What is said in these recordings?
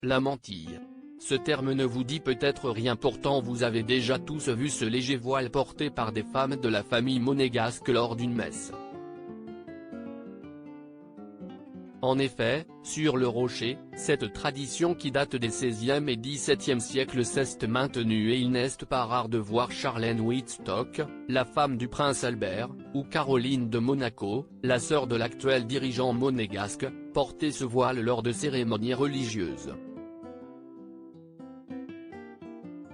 La mantille. Ce terme ne vous dit peut-être rien, pourtant vous avez déjà tous vu ce léger voile porté par des femmes de la famille monégasque lors d'une messe. En effet, sur le Rocher, cette tradition qui date des XVIe et XVIIe siècles s'est maintenue et il n'est pas rare de voir Charlène Wittstock, la femme du prince Albert, ou Caroline de Monaco, la sœur de l'actuel dirigeant monégasque, porter ce voile lors de cérémonies religieuses.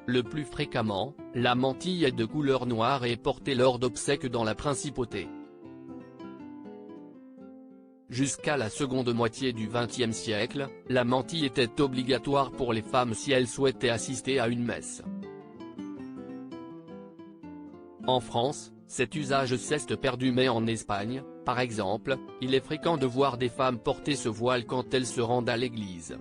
Le plus fréquemment, la mantille est de couleur noire et est portée lors d'obsèques dans la principauté. Jusqu'à la seconde moitié du XXe siècle, la mantille était obligatoire pour les femmes si elles souhaitaient assister à une messe. En France, cet usage s'est perdu, mais en Espagne, par exemple, il est fréquent de voir des femmes porter ce voile quand elles se rendent à l'église.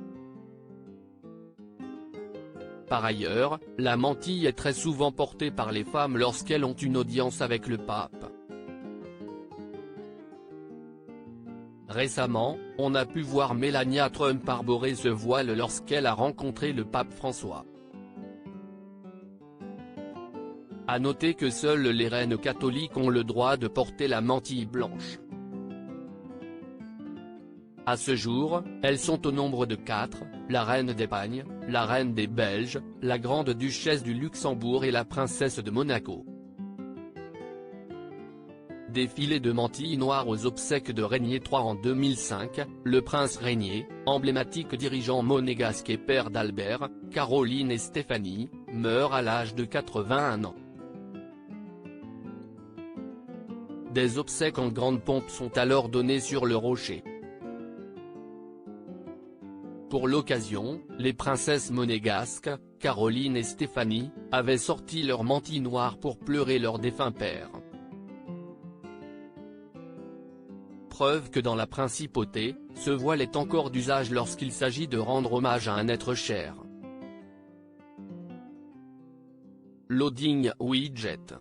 Par ailleurs, la mantille est très souvent portée par les femmes lorsqu'elles ont une audience avec le pape. Récemment, on a pu voir Melania Trump arborer ce voile lorsqu'elle a rencontré le pape François. À noter que seules les reines catholiques ont le droit de porter la mantille blanche. À ce jour, elles sont au nombre de 4, la reine d'Espagne, la reine des Belges, la grande duchesse du Luxembourg et la princesse de Monaco. Défilé de mantilles noires aux obsèques de Régnier III en 2005, le prince Régnier, emblématique dirigeant monégasque et père d'Albert, Caroline et Stéphanie, meurt à l'âge de 81 ans. Des obsèques en grande pompe sont alors données sur le Rocher. Pour l'occasion, les princesses monégasques, Caroline et Stéphanie, avaient sorti leurs mantilles noires pour pleurer leur défunt père. Preuve que dans la principauté, ce voile est encore d'usage lorsqu'il s'agit de rendre hommage à un être cher. Loading Widget.